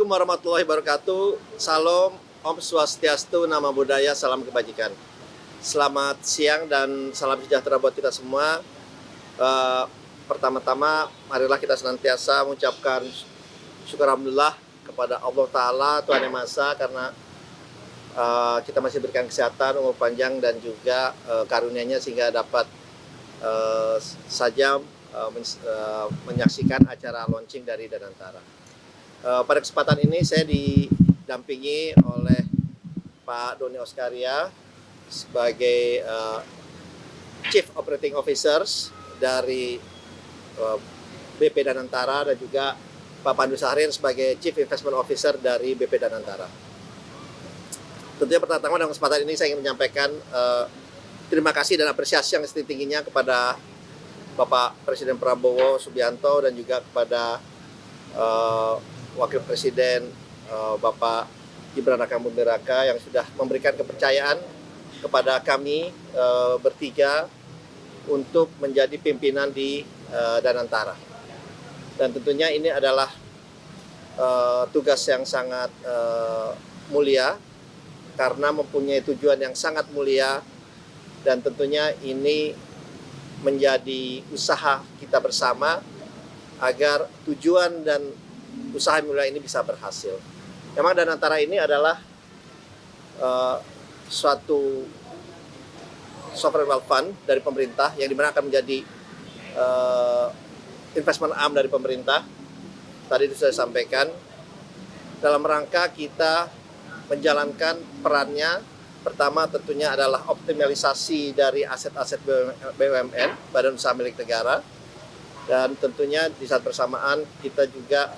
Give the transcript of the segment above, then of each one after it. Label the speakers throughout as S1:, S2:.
S1: Assalamualaikum warahmatullahi wabarakatuh. Salam, Om Swastiastu, Namo Buddhaya, salam kebajikan. Selamat siang dan salam sejahtera buat kita semua. Pertama-tama, marilah kita senantiasa mengucapkan syukur alhamdulillah kepada Allah Ta'ala, Tuhan Yang Maha Esa, karena kita masih berikan kesehatan, umur panjang, dan juga karunia-Nya sehingga dapat menyaksikan acara launching dari Danantara. Pada kesempatan ini saya didampingi oleh Pak Doni Oskaria sebagai Chief Operating Officers dari BP Danantara, dan juga Pak Pandu Sahrir sebagai Chief Investment Officer dari BP Danantara. Tentunya pertama dalam kesempatan ini saya ingin menyampaikan terima kasih dan apresiasi yang setinggi-tingginya kepada Bapak Presiden Prabowo Subianto dan juga kepada Wakil Presiden Bapak Gibran Rakabuming Raka yang sudah memberikan kepercayaan kepada kami bertiga untuk menjadi pimpinan di Danantara. Dan tentunya ini adalah tugas yang sangat mulia karena mempunyai tujuan yang sangat mulia, dan tentunya ini menjadi usaha kita bersama agar tujuan dan usaha mulia ini bisa berhasil. Memang Danantara ini adalah suatu sovereign wealth fund dari pemerintah yang dimana akan menjadi investment arm dari pemerintah. Tadi sudah saya sampaikan dalam rangka kita menjalankan perannya. Pertama tentunya adalah optimalisasi dari aset-aset BUMN, Badan Usaha Milik Negara, dan tentunya di saat bersamaan kita juga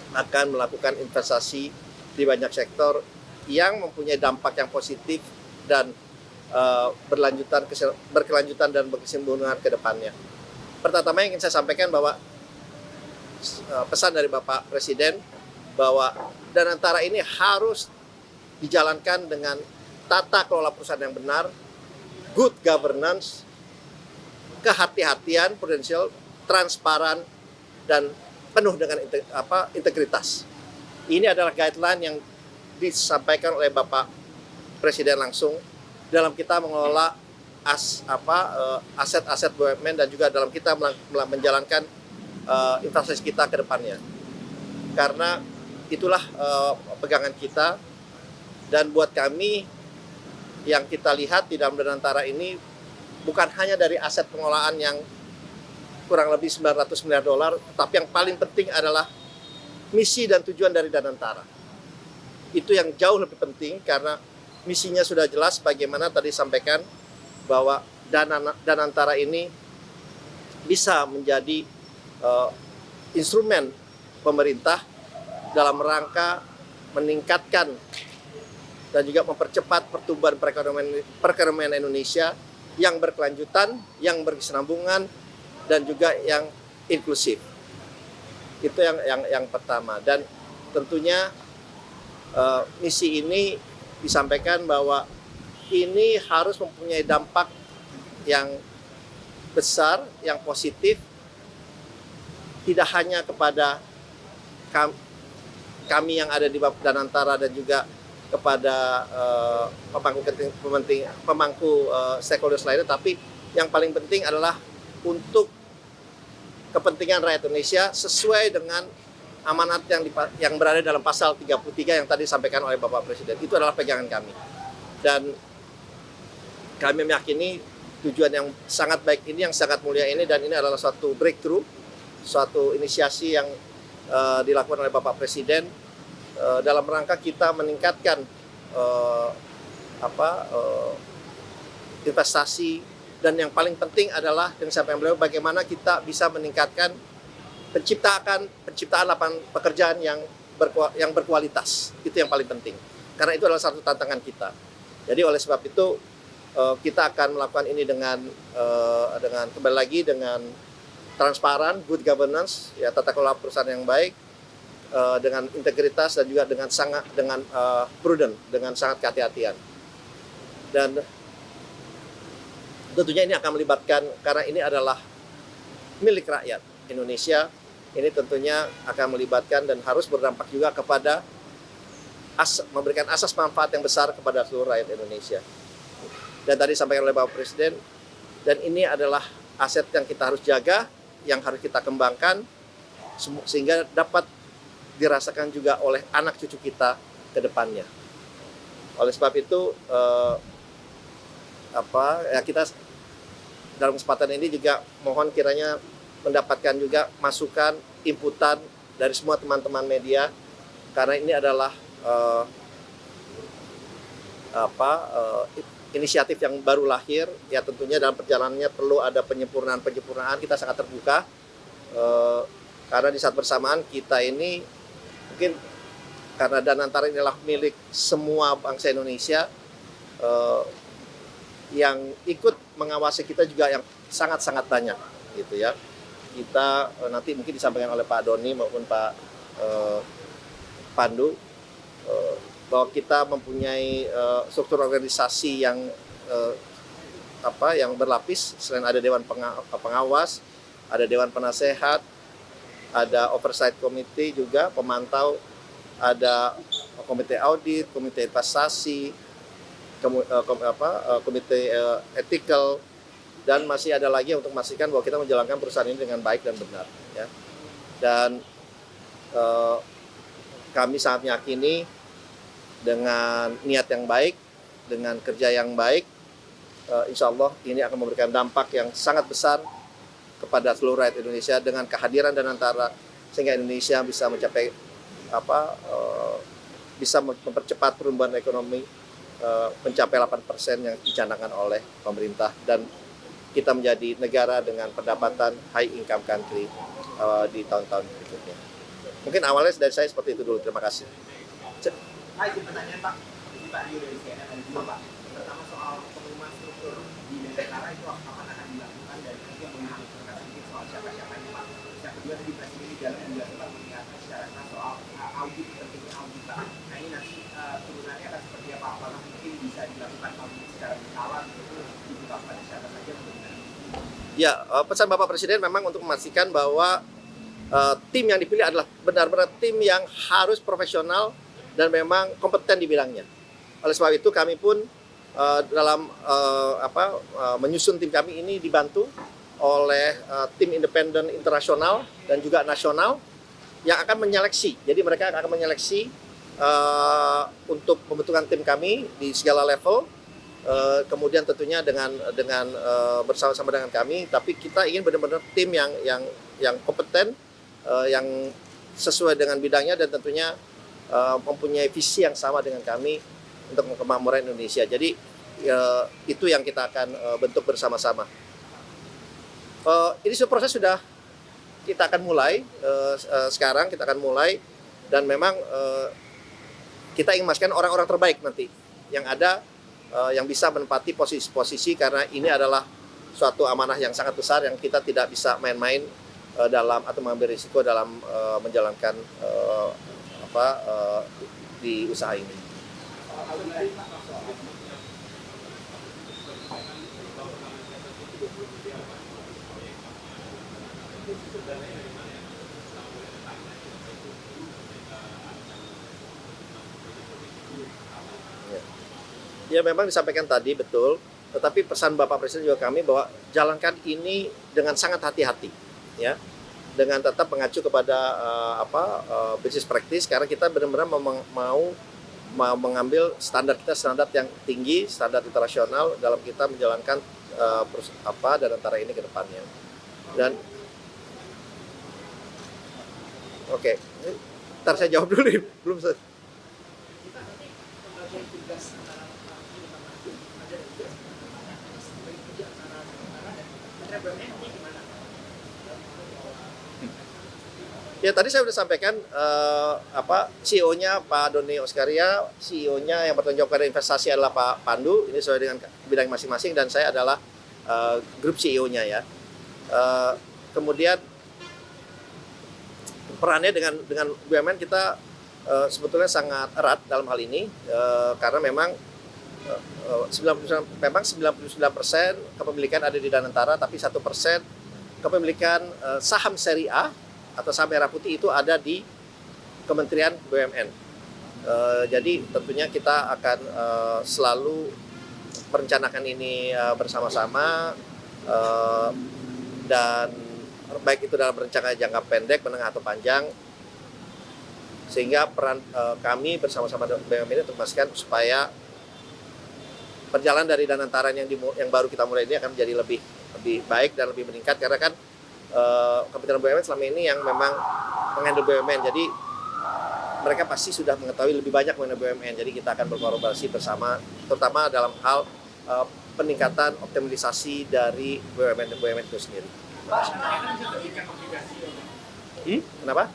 S1: akan melakukan investasi di banyak sektor yang mempunyai dampak yang positif dan berkelanjutan dan berkesinambungan ke depannya. Pertama yang ingin saya sampaikan bahwa pesan dari Bapak Presiden bahwa Danantara ini harus dijalankan dengan tata kelola perusahaan yang benar, good governance, kehati-hatian, prudensial, transparan, dan penuh dengan integritas. Ini adalah guideline yang disampaikan oleh Bapak Presiden langsung dalam kita mengelola aset-aset BUMN dan juga dalam kita menjalankan investasi kita ke depannya. Karena itulah pegangan kita. Dan buat kami yang kita lihat di dalam Danantara ini bukan hanya dari aset pengelolaan yang kurang lebih 900 miliar dolar, tapi yang paling penting adalah misi dan tujuan dari Danantara. Itu yang jauh lebih penting karena misinya sudah jelas, bagaimana tadi sampaikan bahwa Danantara ini bisa menjadi instrumen pemerintah dalam rangka meningkatkan dan juga mempercepat pertumbuhan perekonomian Indonesia yang berkelanjutan, yang berkesinambungan, dan juga yang inklusif. Itu yang pertama. Dan tentunya misi ini disampaikan bahwa ini harus mempunyai dampak yang besar, yang positif, tidak hanya kepada kami yang ada di Danantara dan juga kepada pemangku stakeholders lainnya, tapi yang paling penting adalah untuk kepentingan rakyat Indonesia sesuai dengan amanat yang berada dalam pasal 33 yang tadi disampaikan oleh Bapak Presiden. Itu adalah pegangan kami. Dan kami meyakini tujuan yang sangat baik ini, yang sangat mulia ini, dan ini adalah suatu breakthrough, suatu inisiasi yang dilakukan oleh Bapak Presiden dalam rangka kita meningkatkan investasi, dan yang paling penting adalah yang saya sampaikan beliau, bagaimana kita bisa meningkatkan penciptaan lapangan pekerjaan yang berkualitas. Itu yang paling penting karena itu adalah satu tantangan kita. Jadi oleh sebab itu kita akan melakukan ini dengan kembali lagi dengan transparan, good governance, ya, tata kelola perusahaan yang baik, dengan integritas, dan juga dengan prudent, dengan sangat kehati-hatian. Dan tentunya ini akan melibatkan, karena ini adalah milik rakyat Indonesia, ini tentunya akan melibatkan dan harus berdampak juga kepada memberikan asas manfaat yang besar kepada seluruh rakyat Indonesia. Dan tadi disampaikan oleh Bapak Presiden, dan ini adalah aset yang kita harus jaga, yang harus kita kembangkan, sehingga dapat dirasakan juga oleh anak cucu kita ke depannya. Oleh sebab itu, kita dalam kesempatan ini juga mohon kiranya mendapatkan juga masukan, inputan dari semua teman-teman media, karena ini adalah inisiatif yang baru lahir, ya tentunya dalam perjalanannya perlu ada penyempurnaan. Kita sangat terbuka, karena di saat bersamaan kita ini mungkin karena Danantara inilah milik semua bangsa Indonesia, yang ikut mengawasi kita juga yang sangat-sangat banyak, gitu ya. Kita nanti mungkin disampaikan oleh Pak Doni maupun Pak Pandu, bahwa kita mempunyai struktur organisasi yang berlapis. Selain ada Dewan Pengawas, ada Dewan Penasehat, ada Oversight Committee juga, pemantau, ada Komite Audit, Komite Investasi, Komite Ethical, dan masih ada lagi untuk memastikan bahwa kita menjalankan perusahaan ini dengan baik dan benar. Ya. Dan kami sangat meyakini dengan niat yang baik, dengan kerja yang baik, insya Allah ini akan memberikan dampak yang sangat besar kepada seluruh rakyat Indonesia dengan kehadiran Danantara, sehingga Indonesia bisa mencapai bisa mempercepat pertumbuhan ekonomi mencapai 8% yang dicanangkan oleh pemerintah, dan kita menjadi negara dengan pendapatan high income country di tahun-tahun berikutnya. Mungkin awalnya dari saya seperti itu dulu. Terima kasih.
S2: Pak, izin pertanyaan Pak. Ini Pak Rio dari CNN dan juga Pak. Pertama soal pengumuman struktur di Danantara itu kapan akan dilakukan, dan juga mengingatkan sedikit soal siapa-siapa ini Pak. Yang kedua tadi Presiden di dalam juga sempat mengingatkan secara soal audit, pentingnya audit Pak. Nah ini nanti turunannya akan seperti apa? Apakah mungkin bisa dilakukan audit secara berkala gitu, dibuka pada siapa saja menurut?
S1: Ya, pesan Bapak Presiden memang untuk memastikan bahwa tim yang dipilih adalah benar-benar tim yang harus profesional dan memang kompeten di bidangnya. Oleh sebab itu kami pun dalam menyusun tim kami ini dibantu oleh tim independen internasional dan juga nasional yang akan menyeleksi. Jadi mereka akan menyeleksi untuk pembentukan tim kami di segala level. Kemudian tentunya dengan bersama-sama dengan kami, tapi kita ingin benar-benar tim yang kompeten, yang sesuai dengan bidangnya, dan tentunya mempunyai visi yang sama dengan kami untuk kemakmuran Indonesia. Jadi itu yang kita akan bentuk bersama-sama. Ini proses sudah kita akan mulai sekarang, kita akan mulai, dan memang kita ingin memastikan orang-orang terbaik nanti yang ada, yang bisa menempati posisi-posisi, karena ini adalah suatu amanah yang sangat besar yang kita tidak bisa main-main dalam atau mengambil risiko dalam menjalankan di usaha ini. Ya memang disampaikan tadi betul, tetapi pesan Bapak Presiden juga kami bahwa jalankan ini dengan sangat hati-hati, ya, dengan tetap mengacu kepada business practice, karena kita benar-benar mau mengambil standar yang tinggi, standar internasional dalam kita menjalankan Danantara ini ke depannya. Dan oke, ntar saya jawab dulu, belum selesai. Ya tadi saya sudah sampaikan CEO-nya Pak Doni Oskaria, CEO-nya yang bertanggung jawab pada investasi adalah Pak Pandu, ini sesuai dengan bidang masing-masing, dan saya adalah grup CEO-nya ya. Kemudian perannya dengan BUMN kita sebetulnya sangat erat dalam hal ini, karena memang 99% kepemilikan ada di Danantara, tapi 1% kepemilikan saham seri A atau saham merah putih itu ada di Kementerian BUMN. Jadi tentunya kita akan selalu merencanakan ini bersama-sama, dan baik itu dalam rencana jangka pendek, menengah atau panjang, sehingga peran kami bersama-sama BUMN ini untuk memastikan supaya perjalanan dari Danantara yang baru kita mulai ini akan menjadi lebih baik dan lebih meningkat, karena kan Kementerian BUMN selama ini yang memang menghandle BUMN, jadi mereka pasti sudah mengetahui lebih banyak mengenai BUMN. Jadi kita akan berkolaborasi bersama, terutama dalam hal peningkatan optimalisasi dari BUMN itu sendiri. Kenapa?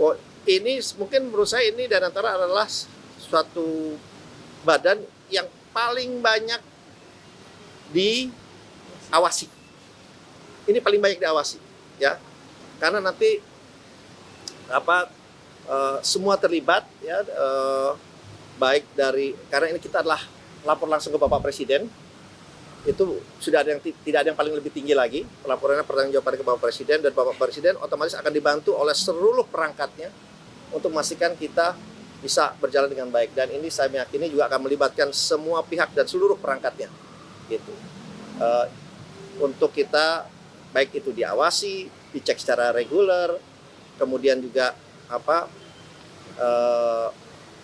S1: Oh, ini mungkin menurut saya ini Danantara adalah suatu badan yang paling banyak diawasi. Ini paling banyak diawasi, ya, karena nanti semua terlibat, ya, baik dari, karena ini kita adalah lapor langsung ke Bapak Presiden. Itu sudah ada yang tidak ada yang paling lebih tinggi lagi, pelaporannya pertanggungjawaban ke Bapak Presiden, dan Bapak Presiden otomatis akan dibantu oleh seluruh perangkatnya untuk memastikan kita bisa berjalan dengan baik. Dan ini saya meyakini juga akan melibatkan semua pihak dan seluruh perangkatnya, gitu. Untuk kita baik itu diawasi, dicek secara reguler, kemudian juga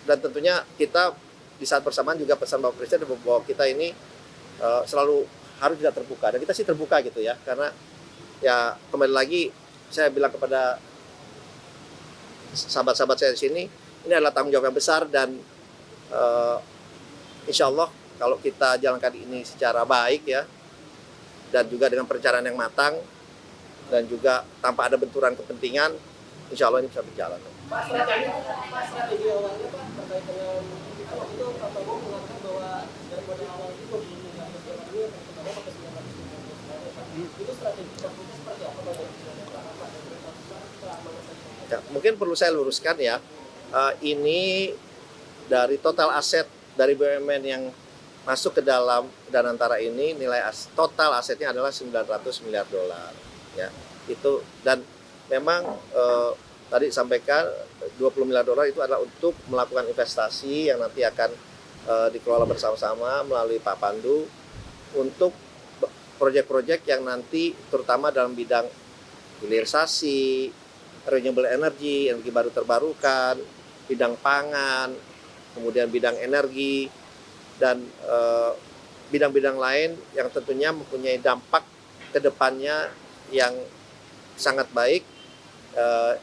S1: dan tentunya kita di saat bersamaan juga pesan Bapak Presiden bahwa kita ini selalu harus tidak terbuka, dan kita sih terbuka gitu ya, karena ya kembali lagi saya bilang kepada sahabat-sahabat saya di sini, ini adalah tanggung jawab yang besar, dan insya Allah kalau kita jalankan ini secara baik, ya, dan juga dengan perencanaan yang matang dan juga tanpa ada benturan kepentingan, insya Allah ini bisa berjalan.
S3: Pak, strategi awalnya Pak terkait dengan waktu itu Pak Prabowo mengatakan bahwa daripada awal itu belum nggak berjalannya pertama pakai 900 Pak. Itu strategi terbuka seperti apa Pak dari
S1: Ya, mungkin perlu saya luruskan ya, ini dari total aset dari BUMN yang masuk ke dalam Danantara ini, nilai total asetnya adalah 900 miliar dolar, ya. Itu, dan memang tadi disampaikan 20 miliar dolar itu adalah untuk melakukan investasi yang nanti akan dikelola bersama-sama melalui Pak Pandu untuk proyek-proyek yang nanti terutama dalam bidang hilirisasi, renewable energy baru terbarukan, bidang pangan, kemudian bidang energi, dan bidang-bidang lain yang tentunya mempunyai dampak ke depannya yang sangat baik,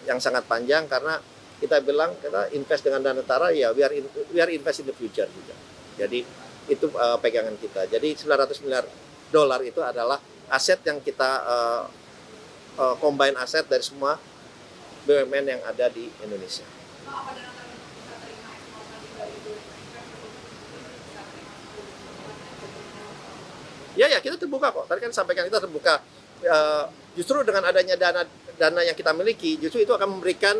S1: yang sangat panjang, karena kita bilang kita invest dengan Danantara, ya we are invest in the future juga. Jadi itu pegangan kita. Jadi 900 miliar dolar itu adalah aset yang kita combine aset dari semua BUMN yang ada di Indonesia. Ya, kita terbuka kok. Tadi kan sampaikan kita terbuka. Justru dengan adanya dana yang kita miliki, justru itu akan memberikan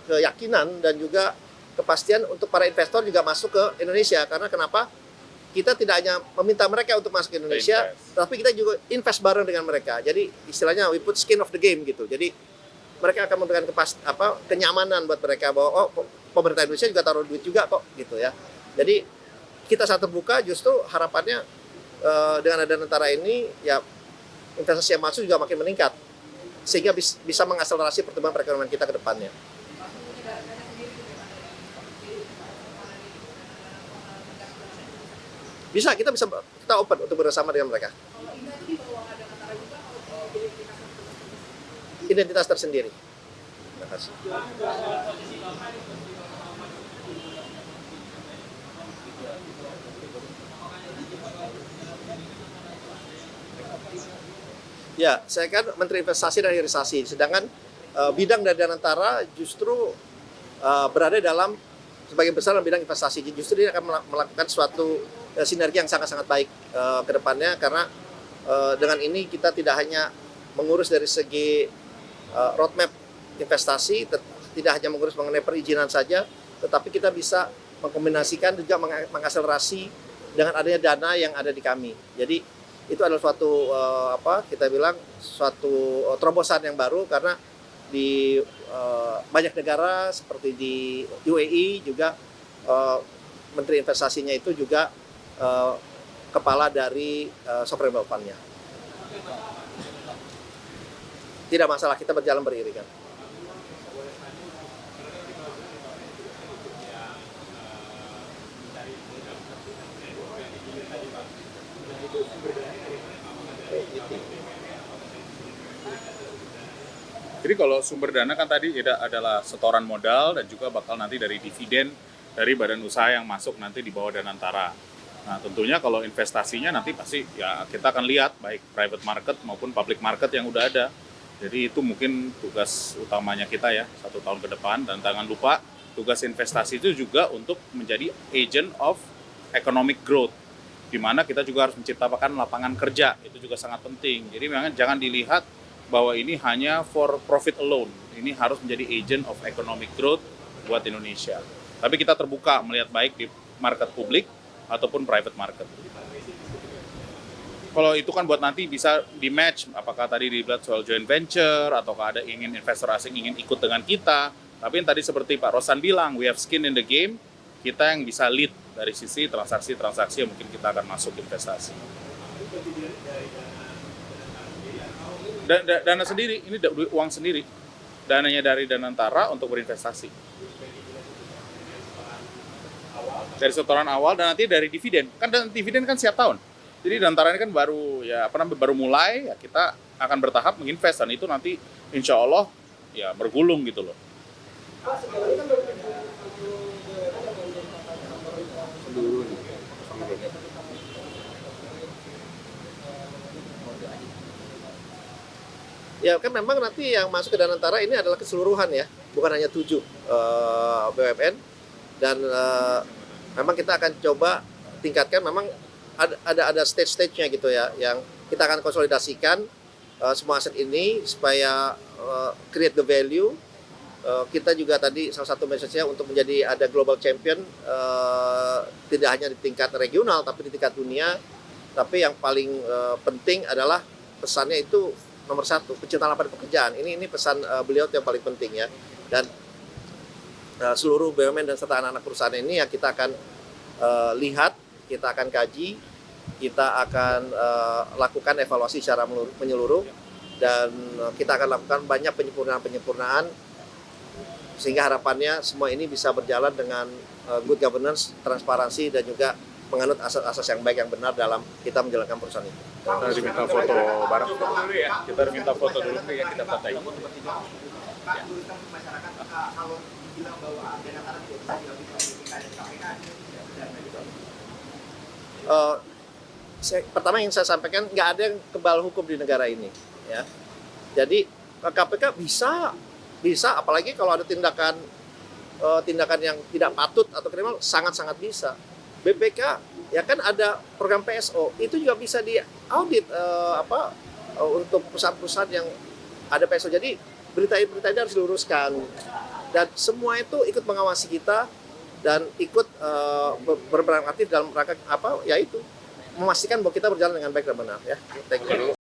S1: keyakinan dan juga kepastian untuk para investor juga masuk ke Indonesia. Karena kenapa? Kita tidak hanya meminta mereka untuk masuk ke Indonesia, tapi kita juga invest bareng dengan mereka. Jadi istilahnya we put skin of the game gitu. Jadi mereka akan memberikan kenyamanan buat mereka bahwa pemerintah Indonesia juga taruh duit juga kok gitu ya. Jadi kita saat terbuka, justru harapannya dengan ada Danantara ini ya investasi yang masuk juga makin meningkat, sehingga bisa mengakselerasi pertumbuhan perekonomian kita ke depannya. Kita open untuk bersama dengan mereka. Identitas tersendiri. Terima kasih. Ya, saya kan Menteri Investasi dan Hilirisasi, sedangkan bidang dari Danantara justru berada dalam sebagian besar dalam bidang investasi. Justru dia akan melakukan suatu sinergi yang sangat-sangat baik ke depannya, karena dengan ini kita tidak hanya mengurus dari segi roadmap investasi, tidak hanya mengurus mengenai perizinan saja, tetapi kita bisa mengkombinasikan juga mengakselerasi dengan adanya dana yang ada di kami. Jadi itu adalah suatu kita bilang suatu terobosan yang baru karena di banyak negara seperti di UAE juga Menteri Investasinya itu juga kepala dari sovereign wealth fund-nya. Tidak masalah, kita berjalan beriringan.
S4: Jadi kalau sumber dana kan tadi adalah setoran modal dan juga bakal nanti dari dividen dari badan usaha yang masuk nanti di bawah Danantara. Nah tentunya kalau investasinya nanti pasti ya kita akan lihat baik private market maupun public market yang udah ada. Jadi itu mungkin tugas utamanya kita ya 1 tahun ke depan, dan jangan lupa tugas investasi itu juga untuk menjadi agent of economic growth, di mana kita juga harus menciptakan lapangan kerja, itu juga sangat penting. Jadi memang jangan dilihat bahwa ini hanya for profit alone, ini harus menjadi agent of economic growth buat Indonesia. Tapi kita terbuka melihat baik di market publik ataupun private market. Kalau itu kan buat nanti bisa di match, apakah tadi dibilang soal joint venture, ataukah ada ingin investor asing ingin ikut dengan kita. Tapi yang tadi seperti Pak Rosan bilang, we have skin in the game, kita yang bisa lead dari sisi transaksi-transaksi yang mungkin kita akan masuk investasi. Dana sendiri, ini uang sendiri. Dananya dari Danantara untuk berinvestasi. Dari setoran awal dan nanti dari dividen. Kan dividen kan setiap tahun. Jadi Danantara ini kan baru mulai, ya kita akan bertahap menginvest, dan itu nanti insya Allah ya bergulung gitu loh.
S3: Pak, sejauh ini kan baru 70 BUMN yang menjadi
S1: Ya kan memang nanti yang masuk ke Danantara ini adalah keseluruhan ya, bukan hanya 7 BUMN, dan memang kita akan coba tingkatkan. Memang ada stage-stage-nya gitu ya, yang kita akan konsolidasikan semua aset ini supaya create the value. Kita juga tadi salah satu message-nya untuk menjadi ada global champion, tidak hanya di tingkat regional tapi di tingkat dunia. Tapi yang paling penting adalah pesannya itu nomor 1, penciptaan lapangan pekerjaan. Ini pesan beliau yang paling penting ya. Dan seluruh BUMN dan serta anak-anak perusahaan ini ya kita akan lihat, kita akan kaji, kita akan lakukan evaluasi secara menyeluruh, dan kita akan lakukan banyak penyempurnaan sehingga harapannya semua ini bisa berjalan dengan good governance, transparansi, dan juga menganut asas-asas yang baik yang benar dalam kita menjalankan perusahaan itu.
S4: Kita diminta foto bareng dulu ya. Kita minta foto dulu ya, kita fotai.
S2: Pak, luruskan ke masyarakat, kalau dibilang bahwa Danantara tidak bisa dilakukan oleh KPK,
S1: pertama yang saya sampaikan, nggak ada yang kebal hukum di negara ini ya. Jadi KPK bisa apalagi kalau ada tindakan yang tidak patut atau kriminal, sangat bisa. BPK ya kan ada program PSO, itu juga bisa diaudit untuk perusahaan-perusahaan yang ada PSO. Jadi berita ini harus diluruskan, dan semua itu ikut mengawasi kita dan ikut berperan aktif dalam rangka yaitu memastikan bahwa kita berjalan dengan baik dan benar ya. Thank you.